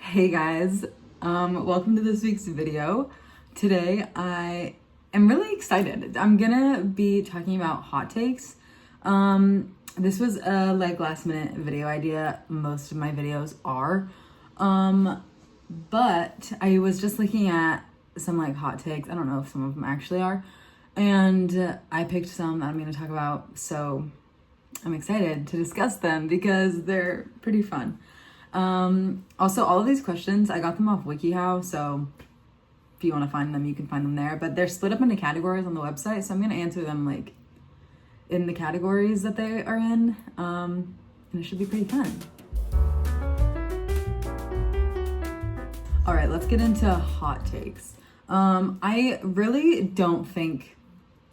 Hey guys, welcome to this week's video. Today I am really excited. I'm gonna be talking about hot takes. This was a last minute video idea. Most of my videos are. But I was just looking at some hot takes. I don't know if some of them actually are. And I picked some that I'm gonna talk about. So I'm excited to discuss them because they're pretty fun. Also, all of these questions, I got them off WikiHow, so if you want to find them, you can find them there. But they're split up into categories on the website, so I'm going to answer them in the categories that they are in, and it should be pretty fun. All right, let's get into hot takes. I really don't think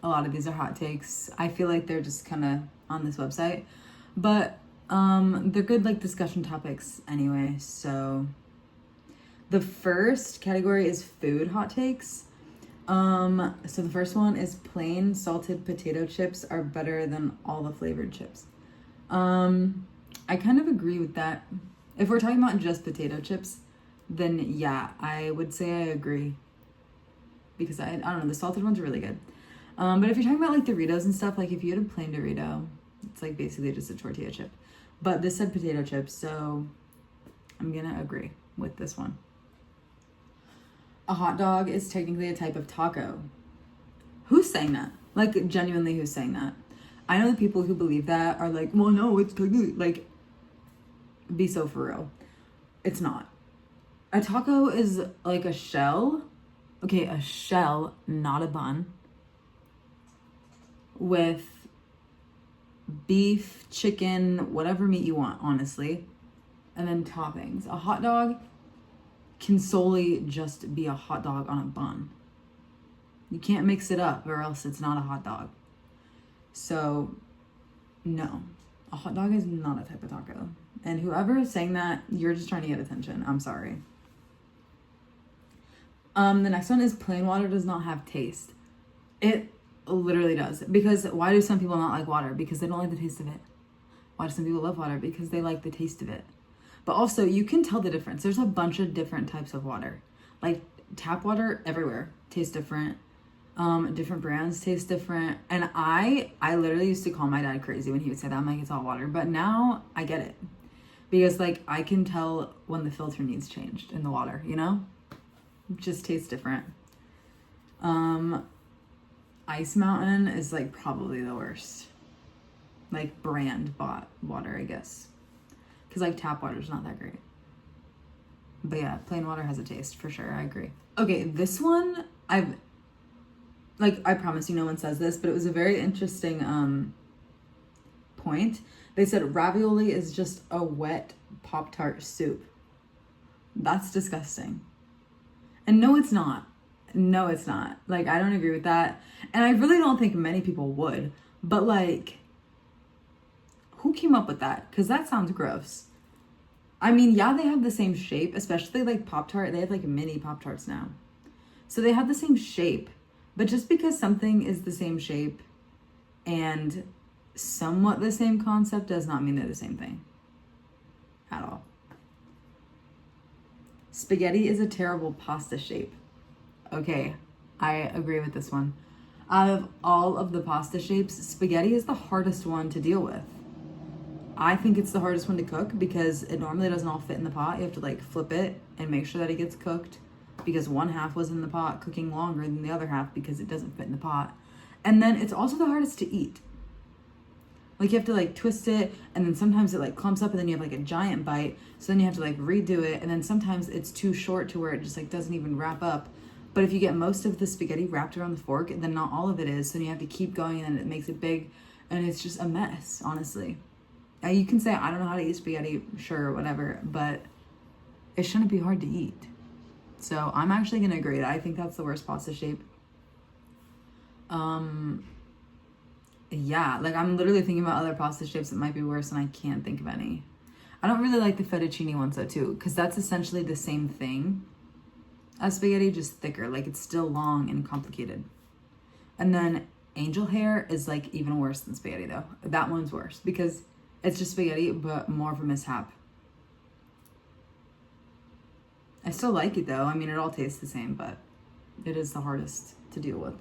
a lot of these are hot takes. I feel like they're just kind of on this website, but they're good discussion topics anyway. So the first category is food hot takes. So the first one is plain salted potato chips are better than all the flavored chips. I kind of agree with that. If we're talking about just potato chips, then yeah, I would say I agree. Because I don't know, the salted ones are really good. But if you're talking about Doritos and stuff, if you had a plain Dorito, it's basically just a tortilla chip. But this said potato chips, so I'm gonna agree with this one. A hot dog is technically a type of taco. Who's saying that? Genuinely, who's saying that? I know the people who believe that are well, no, it's technically, be so for real. It's not. A taco is a shell. Okay, a shell, not a bun. With beef, chicken, whatever meat you want, honestly. And then toppings. A hot dog can solely just be a hot dog on a bun. You can't mix it up or else it's not a hot dog. So, no. A hot dog is not a type of taco. And whoever is saying that, you're just trying to get attention. I'm sorry. The next one is plain water does not have taste. It literally does. Because why do some people not like water? Because they don't like the taste of it. Why do some people love water? Because they like the taste of it. But also, you can tell the difference. There's a bunch of different types of water. Tap water everywhere tastes different. Different brands taste different. And I literally used to call my dad crazy when he would say that. I'm it's all water. But now I get it. Because I can tell when the filter needs changed in the water, It just tastes different. Ice Mountain is probably the worst. Brand bought water, I guess. Because tap water is not that great. But yeah, plain water has a taste for sure. I agree. Okay, this one I promise you no one says this, but it was a very interesting point. They said ravioli is just a wet Pop-Tart soup. That's disgusting. And no, it's not. No, it's not. I don't agree with that. And I really don't think many people would. But who came up with that? Because that sounds gross. I mean, yeah, they have the same shape, especially Pop-Tart. They have mini Pop-Tarts now. So they have the same shape. But just because something is the same shape and somewhat the same concept does not mean they're the same thing. At all. Spaghetti is a terrible pasta shape. Okay, I agree with this one. Out of all of the pasta shapes, spaghetti is the hardest one to deal with. I think it's the hardest one to cook because it normally doesn't all fit in the pot. You have to flip it and make sure that it gets cooked because one half was in the pot cooking longer than the other half because it doesn't fit in the pot. And then it's also the hardest to eat. You have to twist it, and then sometimes it clumps up and then you have a giant bite. So then you have to redo it, and then sometimes it's too short to where it just doesn't even wrap up. But if you get most of the spaghetti wrapped around the fork, then not all of it is. So then you have to keep going and it makes it big. And it's just a mess, honestly. Now you can say, I don't know how to eat spaghetti, sure, whatever. But it shouldn't be hard to eat. So I'm actually going to agree. I think that's the worst pasta shape. Yeah, I'm literally thinking about other pasta shapes that might be worse and I can't think of any. I don't really like the fettuccine ones though too. Because that's essentially the same thing as spaghetti, just thicker. It's still long and complicated. And then angel hair is even worse than spaghetti though. That one's worse because it's just spaghetti but more of a mishap. I still like it though. I mean, it all tastes the same, but it is the hardest to deal with.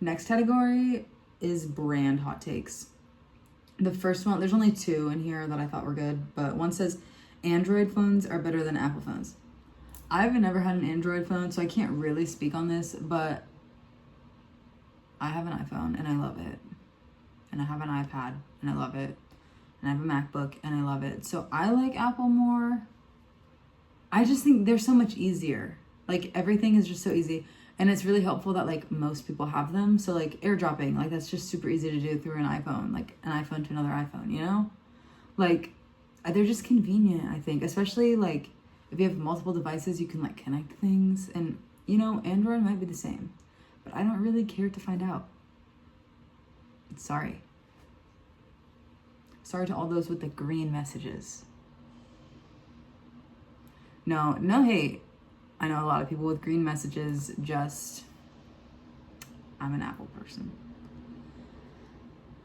Next category is brand hot takes. The first one, there's only two in here that I thought were good, but one says Android phones are better than Apple phones. I've never had an Android phone, so I can't really speak on this, but I have an iPhone and I love it. And I have an iPad and I love it. And I have a MacBook and I love it. So I like Apple more. I just think they're so much easier. Like everything is just so easy. And it's really helpful that like most people have them. So like airdropping, like that's just super easy to do through an iPhone, like an iPhone to another iPhone, you know? Like they're just convenient, I think. Especially like if you have multiple devices, you can like connect things. And you know, Android might be the same. But I don't really care to find out. Sorry. Sorry to all those with the green messages. No hate. I know a lot of people with green messages, just, I'm an Apple person.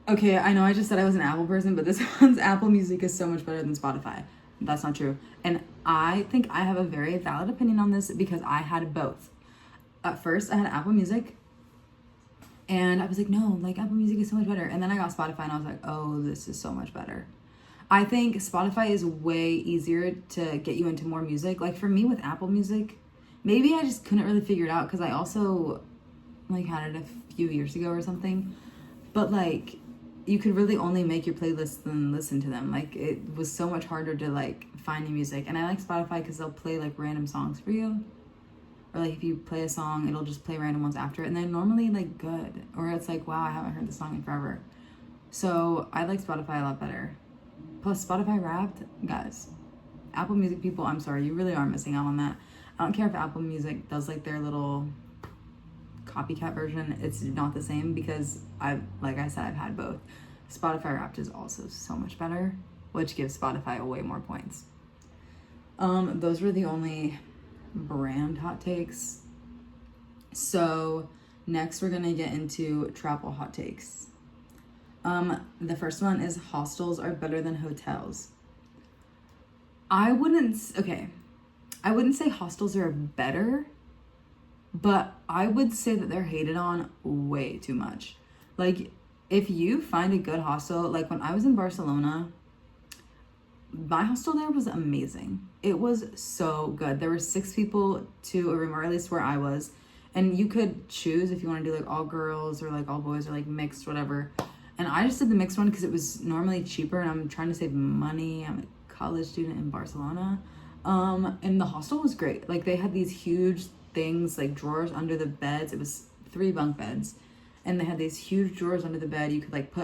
Okay, I know I just said I was an Apple person, but this one's Apple Music is so much better than Spotify. That's not true. And I think I have a very valid opinion on this because I had both. At first, I had Apple Music, and I was like, no, like Apple Music is so much better. And then I got Spotify, and I was like, oh, this is so much better. I think Spotify is way easier to get you into more music. Like for me with Apple Music, maybe I just couldn't really figure it out because I also like had it a few years ago or something. But like you could really only make your playlists and listen to them. Like it was so much harder to like find new music. And I like Spotify because they'll play like random songs for you. Or like if you play a song, it'll just play random ones after it. And they're normally like good. Or it's like, wow, I haven't heard this song in forever. So I like Spotify a lot better. Plus Spotify Wrapped, guys, Apple Music people, I'm sorry, you really are missing out on that. I don't care if Apple Music does like their little copycat version. It's not the same because like I said, I've had both. Spotify Wrapped is also so much better, which gives Spotify way more points. Those were the only brand hot takes. So next we're gonna get into travel hot takes. The first one is hostels are better than hotels. I wouldn't say hostels are better, but I would say that they're hated on way too much. Like, if you find a good hostel, like when I was in Barcelona, my hostel there was amazing. It was so good. There were 6 people to a room, or at least where I was, and you could choose if you want to do like all girls or like all boys or like mixed, whatever. And I just did the mixed one because it was normally cheaper and I'm trying to save money. I'm a college student in Barcelona. And the hostel was great. Like they had these huge things, like drawers under the beds. It was 3 bunk beds. And they had these huge drawers under the bed. You could like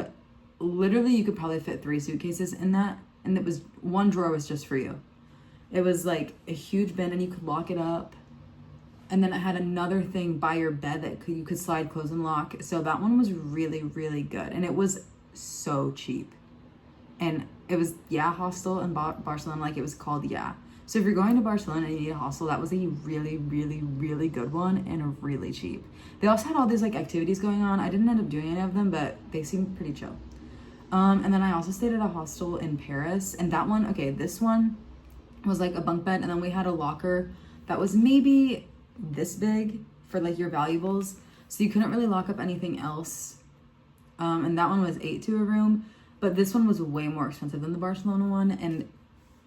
you could probably fit 3 suitcases in that. And it was, one drawer was just for you. It was like a huge bin and you could lock it up. And then it had another thing by your bed that you could slide, close, and lock. So that one was really, really good. And it was so cheap. And it was, hostel in Barcelona, like it was called, So if you're going to Barcelona and you need a hostel, that was a really, really, really good one and really cheap. They also had all these like activities going on. I didn't end up doing any of them, but they seemed pretty chill. And then I also stayed at a hostel in Paris. And that one, this one was like a bunk bed. And then we had a locker that was maybe this big for like your valuables, so you couldn't really lock up anything else, and that one was 8 to a room, but this one was way more expensive than the Barcelona one. And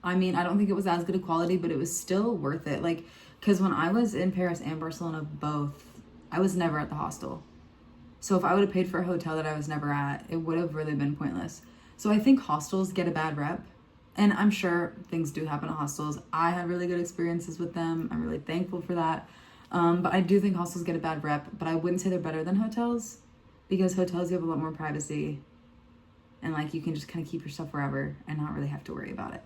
I mean, I don't think it was as good a quality, but it was still worth it, like because when I was in Paris and Barcelona both, I was never at the hostel. So if I would have paid for a hotel that I was never at, it would have really been pointless. So I think hostels get a bad rep. And I'm sure things do happen at hostels. I had really good experiences with them. I'm really thankful for that. But I do think hostels get a bad rep, but I wouldn't say they're better than hotels because hotels, you have a lot more privacy and like you can just kind of keep your stuff wherever and not really have to worry about it.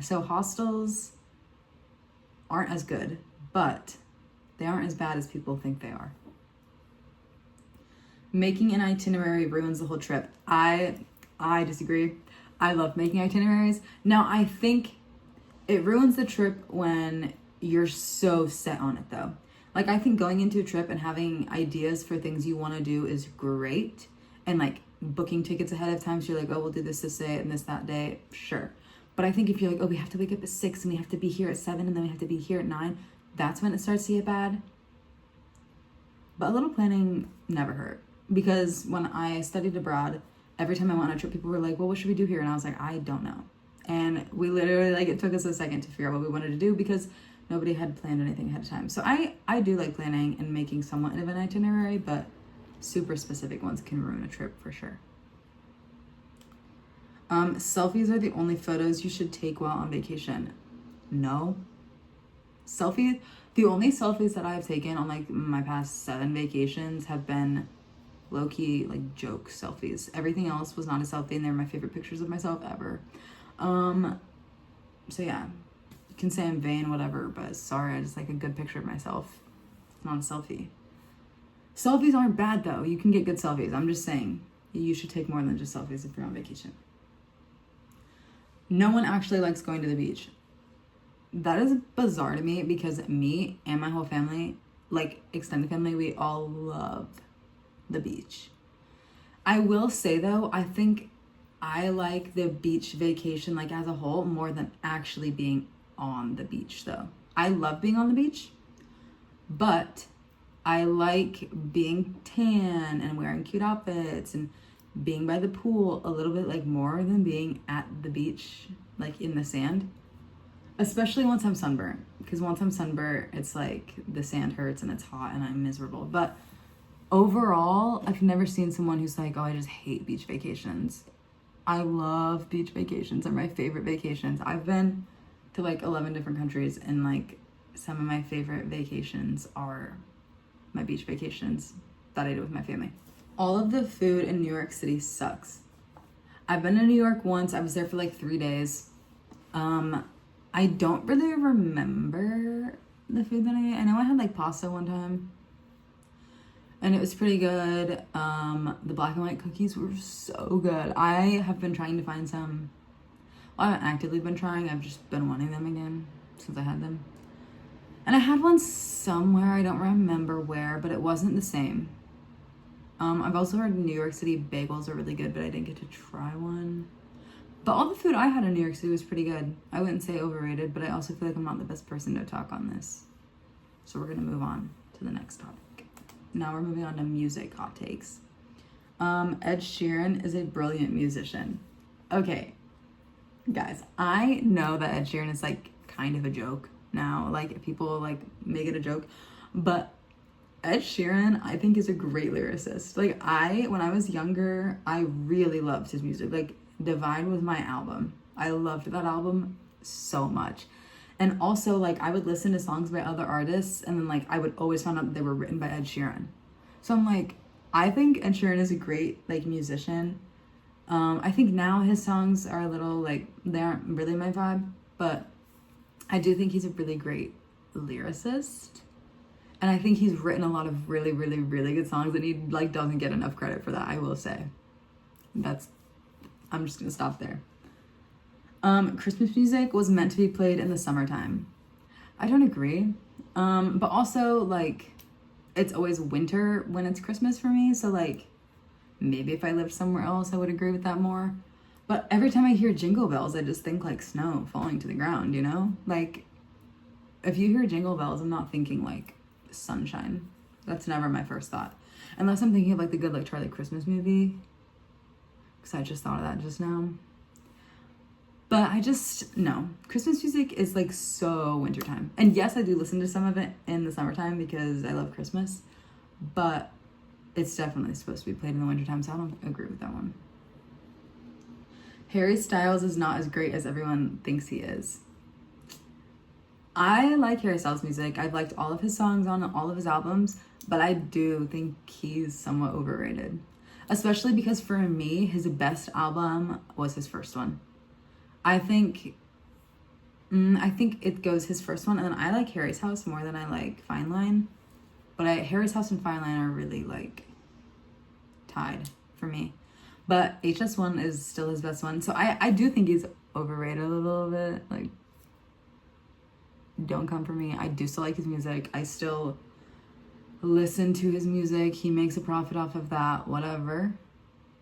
So hostels aren't as good, but they aren't as bad as people think they are. Making an itinerary ruins the whole trip. I disagree. I love making itineraries. Now, I think it ruins the trip when you're so set on it, though. Like, I think going into a trip and having ideas for things you want to do is great. And, like, booking tickets ahead of time, so you're like, oh, we'll do this day and this that day. Sure. But I think if you're like, oh, we have to wake up at 6 and we have to be here at 7 and then we have to be here at 9, that's when it starts to get bad. But a little planning never hurt. Because when I studied abroad, every time I went on a trip, people were like, well, what should we do here? And I was like, I don't know. And we literally, like, it took us a second to figure out what we wanted to do because nobody had planned anything ahead of time. So I do like planning and making somewhat of an itinerary, but super specific ones can ruin a trip for sure. Selfies are the only photos you should take while on vacation. No. The only selfies that I've taken on like my past 7 vacations have been low-key like joke selfies. Everything else was not a selfie and they're my favorite pictures of myself ever. So yeah, you can say I'm vain, whatever, but sorry, I just like a good picture of myself. It's not a selfie. Selfies aren't bad though. You can get good selfies. I'm just saying you should take more than just selfies if you're on vacation. No one actually likes going to the beach. That is bizarre to me because me and my whole family, like extended family, we all love the beach. I will say though, I think I like the beach vacation like as a whole more than actually being on the beach though. I love being on the beach, but I like being tan and wearing cute outfits and being by the pool a little bit like more than being at the beach, like in the sand. Especially once I'm sunburned, because once I'm sunburned, it's like the sand hurts and it's hot and I'm miserable. But overall, I've never seen someone who's like, oh, I just hate beach vacations. I love beach vacations. They're my favorite vacations. I've been to like 11 different countries and like some of my favorite vacations are my beach vacations that I do with my family. All of the food in New York City sucks. I've been to New York once. I was there for like 3 days. I don't really remember the food that I ate. I know I had like pasta one time and it was pretty good. The black and white cookies were so good. I have been trying to find some. Well, I haven't actively been trying. I've just been wanting them again since I had them. And I had one somewhere. I don't remember where, but it wasn't the same. I've also heard New York City bagels are really good, but I didn't get to try one. But all the food I had in New York City was pretty good. I wouldn't say overrated, but I also feel like I'm not the best person to talk on this. So we're gonna move on to the next topic. Now we're moving on to music hot takes. Ed Sheeran is a brilliant musician. Okay, guys, I know that Ed Sheeran is like kind of a joke now. Like people like make it a joke, but Ed Sheeran, I think, is a great lyricist. Like when I was younger, I really loved his music. Like Divine was my album. I loved that album so much. And also like I would listen to songs by other artists and then like I would always find out that they were written by Ed Sheeran. So I'm like, I think Ed Sheeran is a great like musician. I think now his songs are a little like, they aren't really my vibe, but I do think he's a really great lyricist. And I think he's written a lot of really, really, really good songs and he like doesn't get enough credit for that, I will say. I'm just gonna stop there. Christmas music was meant to be played in the summertime. I don't agree. But also like it's always winter when it's Christmas for me. So like maybe if I lived somewhere else, I would agree with that more. But every time I hear Jingle Bells, I just think like snow falling to the ground, you know? Like if you hear Jingle Bells, I'm not thinking like sunshine. That's never my first thought. Unless I'm thinking of like the good like Charlie Christmas movie. Because I just thought of that just now. But no. Christmas music is like so wintertime. And yes, I do listen to some of it in the summertime because I love Christmas. But it's definitely supposed to be played in the wintertime, so I don't agree with that one. Harry Styles is not as great as everyone thinks he is. I like Harry Styles' music. I've liked all of his songs on all of his albums, but I do think he's somewhat overrated. Especially because for me, his best album was his first one. I think it goes his first one, and then I like Harry's House more than I like Fine Line. But Harry's House and Fine Line are really like tied for me. But HS1 is still his best one. So I do think he's overrated a little bit. Like, don't come for me. I do still like his music. I still listen to his music. He makes a profit off of that, whatever.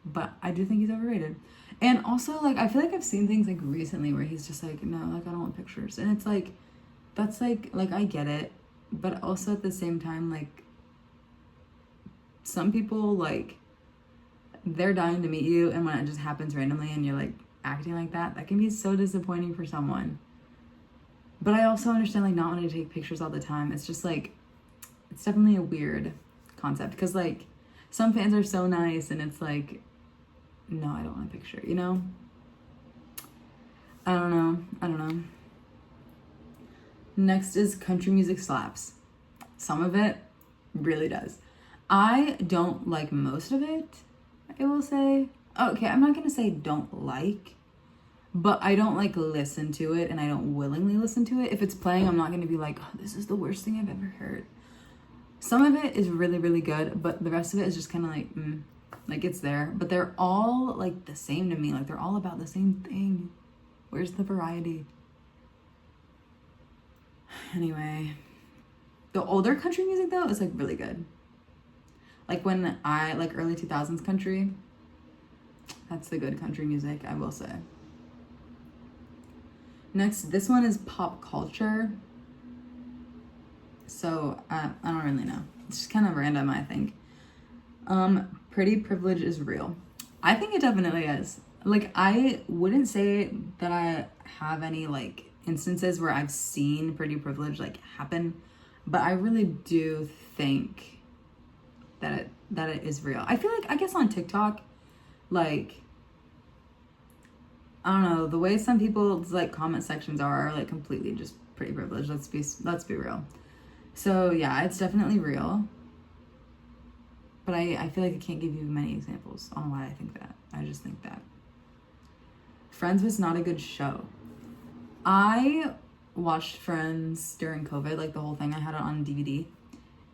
But I do think he's overrated. And also, like, I feel like I've seen things like recently where he's just like, no, like, I don't want pictures. And it's like, that's like, I get it. But also at the same time, like, some people, like, they're dying to meet you. And when it just happens randomly and you're like acting like that can be so disappointing for someone. But I also understand, like, not wanting to take pictures all the time. It's just like, it's definitely a weird concept. Because, like, some fans are so nice and it's like, no, I don't want a picture, you know? I don't know. Next is country music slaps. Some of it really does. I don't like most of it, I will say. Okay, I'm not going to say don't like, but I don't like listen to it and I don't willingly listen to it. If it's playing, I'm not going to be like, oh, this is the worst thing I've ever heard. Some of it is really, really good, but the rest of it is just kind of like, like it's there. But they're all like the same to me. Like they're all about the same thing. Where's the variety? Anyway, the older country music though is like really good. Like when I like early 2000s country, that's the good country music, I will say. Next, this one is pop culture. So I don't really know. It's just kind of random, I think. Pretty privilege is real. I think it definitely is. Like I wouldn't say that I have any like instances where I've seen pretty privilege like happen, but I really do think that it is real. I feel like, I guess on TikTok, like, I don't know, the way some people's like comment sections are like completely just pretty privileged. Let's be real. So yeah, it's definitely real. But I feel like I can't give you many examples on why I think that. I just think that. Friends was not a good show. I watched Friends during COVID, like the whole thing. I had it on DVD.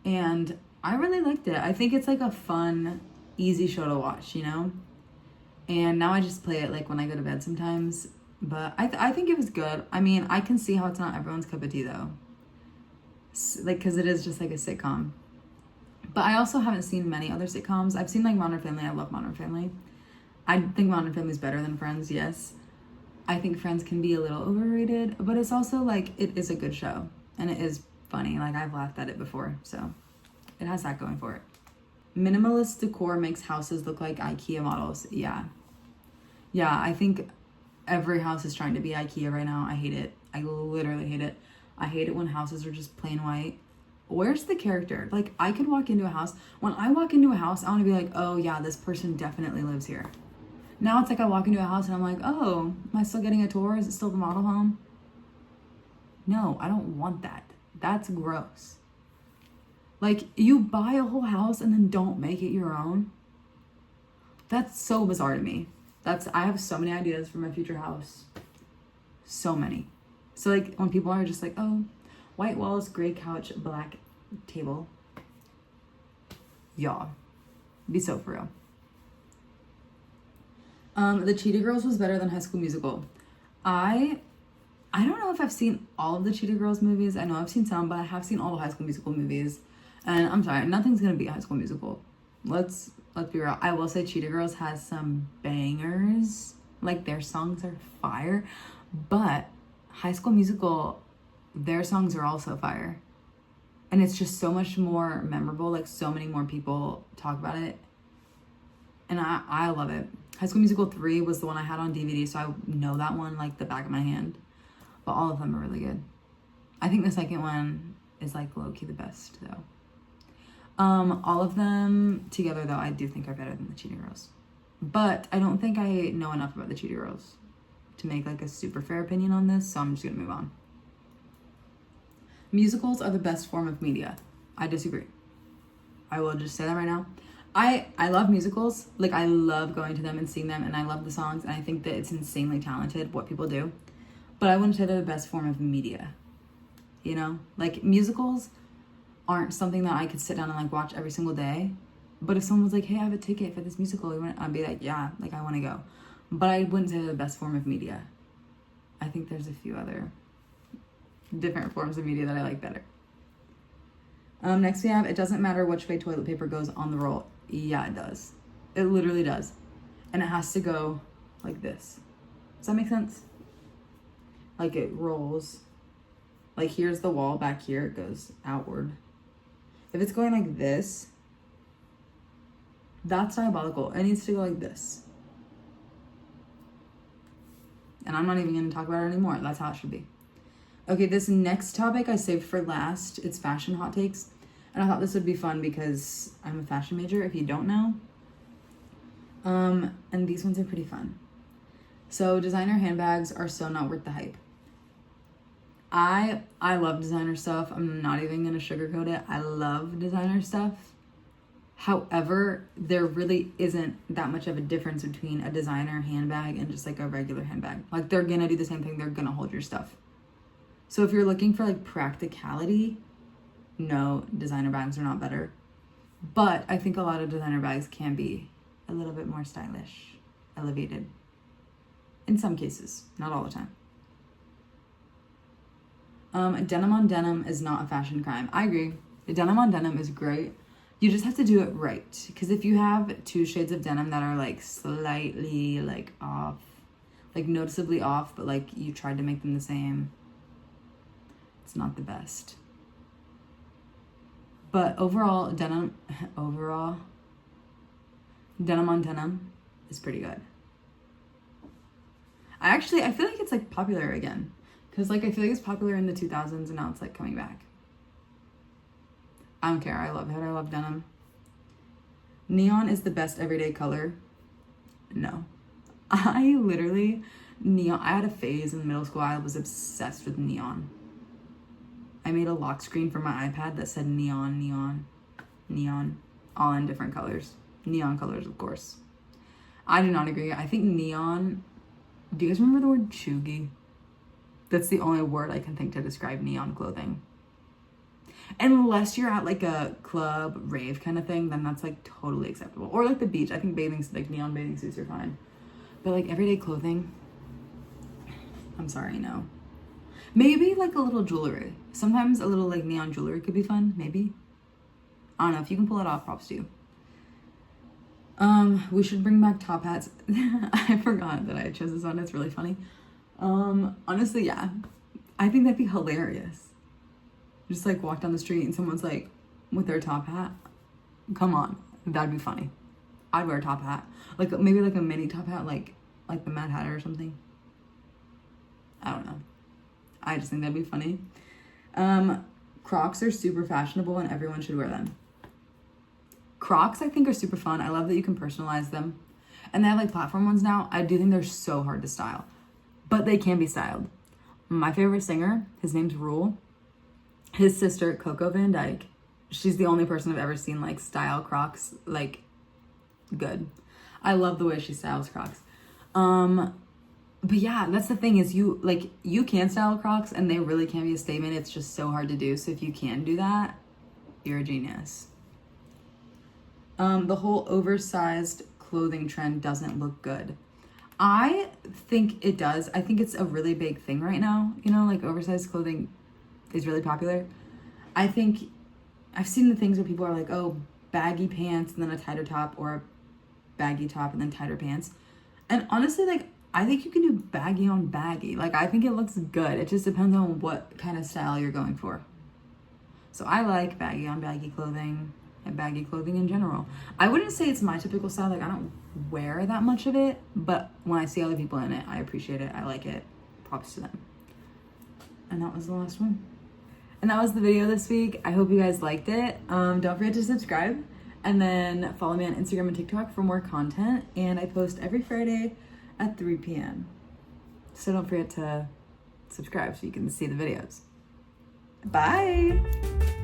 And I really liked it. I think it's like a fun, easy show to watch, you know? And now I just play it like when I go to bed sometimes. But I think it was good. I mean, I can see how it's not everyone's cup of tea though. Like, because it is just like a sitcom. But I also haven't seen many other sitcoms. I've seen like Modern Family. I love Modern Family. I think Modern Family is better than Friends, yes. I think Friends can be a little overrated, but it's also like, it is a good show. And it is funny. Like, I've laughed at it before. So, it has that going for it. Minimalist decor makes houses look like IKEA models. Yeah. Yeah, I think every house is trying to be IKEA right now. I hate it. I literally hate it. I hate it when houses are just plain white. Where's the character? Like, I could walk into a house. When I walk into a house, I want to be like, oh yeah, this person definitely lives here. Now it's like I walk into a house and I'm like, oh, am I still getting a tour? Is it still the model home? No, I don't want that. That's gross. Like, you buy a whole house and then don't make it your own. That's so bizarre to me. I have so many ideas for my future house. So many. So like when people are just like, oh, white walls, gray couch, black table. Y'all, be so for real. The Cheetah Girls was better than High School Musical. I don't know if I've seen all of the Cheetah Girls movies. I know I've seen some, but I have seen all the High School Musical movies. And I'm sorry, nothing's gonna beat High School Musical. Let's be real. I will say Cheetah Girls has some bangers. Like, their songs are fire. But High School Musical, their songs are also fire. And it's just so much more memorable. Like, so many more people talk about it. And I love it. High School Musical 3 was the one I had on DVD, so I know that one like the back of my hand. But all of them are really good. I think the second one is like low-key the best, though. All of them together, though, I do think are better than the Cheetah Girls. But I don't think I know enough about the Cheetah Girls to make like a super fair opinion on this, so I'm just gonna move on. Musicals are the best form of media. I disagree. I will just say that right now. I love musicals. Like, I love going to them and seeing them, and I love the songs, and I think that it's insanely talented what people do. But I wouldn't say they're the best form of media. You know? Like, musicals aren't something that I could sit down and like watch every single day. But if someone was like, hey, I have a ticket for this musical, I'd be like, yeah, like I want to go. But I wouldn't say they're the best form of media. I think there's a few other different forms of media that I like better. Next we have, it doesn't matter which way toilet paper goes on the roll. Yeah, it does. It literally does. And it has to go like this. Does that make sense? Like it rolls. Like here's the wall, back here it goes outward. If it's going like this, that's diabolical. It needs to go like this. And I'm not even gonna talk about it anymore. That's how it should be. Okay, this next topic I saved for last. It's fashion hot takes. And I thought this would be fun because I'm a fashion major, if you don't know. And these ones are pretty fun. So designer handbags are so not worth the hype. I love designer stuff. I'm not even gonna sugarcoat it. I love designer stuff. However, there really isn't that much of a difference between a designer handbag and just like a regular handbag. Like they're gonna do the same thing. They're gonna hold your stuff. So if you're looking for like practicality, no, designer bags are not better. But I think a lot of designer bags can be a little bit more stylish, elevated. In some cases, not all the time. Denim on denim is not a fashion crime. I agree. The denim on denim is great. You just have to do it right. Because if you have 2 shades of denim that are like slightly like off, like noticeably off, but like you tried to make them the same, it's not the best. But overall denim on denim is pretty good. I feel like it's like popular again. Because like I feel like it's popular in the 2000s and now it's like coming back. I don't care. I love it. I love denim. Neon is the best everyday color. No. I had a phase in middle school. I was obsessed with neon. I made a lock screen for my iPad that said neon, neon, neon, all in different colors. Neon colors, of course. I do not agree. I think neon... Do you guys remember the word chuggy? That's the only word I can think to describe neon clothing. Unless you're at like a club, rave kind of thing, then that's like totally acceptable. Or like the beach. I think neon bathing suits are fine. But like everyday clothing, I'm sorry, no. Maybe like a little jewelry. Sometimes a little like neon jewelry could be fun, maybe. I don't know. If you can pull it off, props to you. We should bring back top hats. I forgot that I chose this one. It's really funny. Honestly, yeah. I think that'd be hilarious. Just like walk down the street and someone's like with their top hat. Come on. That'd be funny. I'd wear a top hat. Like maybe like a mini top hat, like the Mad Hatter or something. I don't know. I just think that'd be funny. Crocs are super fashionable and everyone should wear them. Crocs, I think, are super fun. I love that you can personalize them. And they have like platform ones now. I do think they're so hard to style. But they can be styled. My favorite singer, his name's Rule. His sister, Coco Van Dyke, she's the only person I've ever seen like style Crocs like good. I love the way she styles Crocs. But yeah, that's the thing is you can style Crocs and they really can be a statement. It's just so hard to do. So if you can do that, you're a genius. The whole oversized clothing trend doesn't look good. I think it does. I think it's a really big thing right now. You know, like oversized clothing is really popular. I think I've seen the things where people are like, oh, baggy pants and then a tighter top, or a baggy top and then tighter pants. And honestly, like, I think you can do baggy on baggy. Like, I think it looks good. It just depends on what kind of style you're going for. So I like baggy on baggy clothing and baggy clothing in general. I wouldn't say it's my typical style. Like, I don't wear that much of it, but when I see other people in it, I appreciate it. I like it. Props to them. And that was the last one. And that was the video this week. I hope you guys liked it. Don't forget to subscribe and then follow me on Instagram and TikTok for more content. And I post every Friday at 3 p.m. So don't forget to subscribe so you can see the videos. Bye.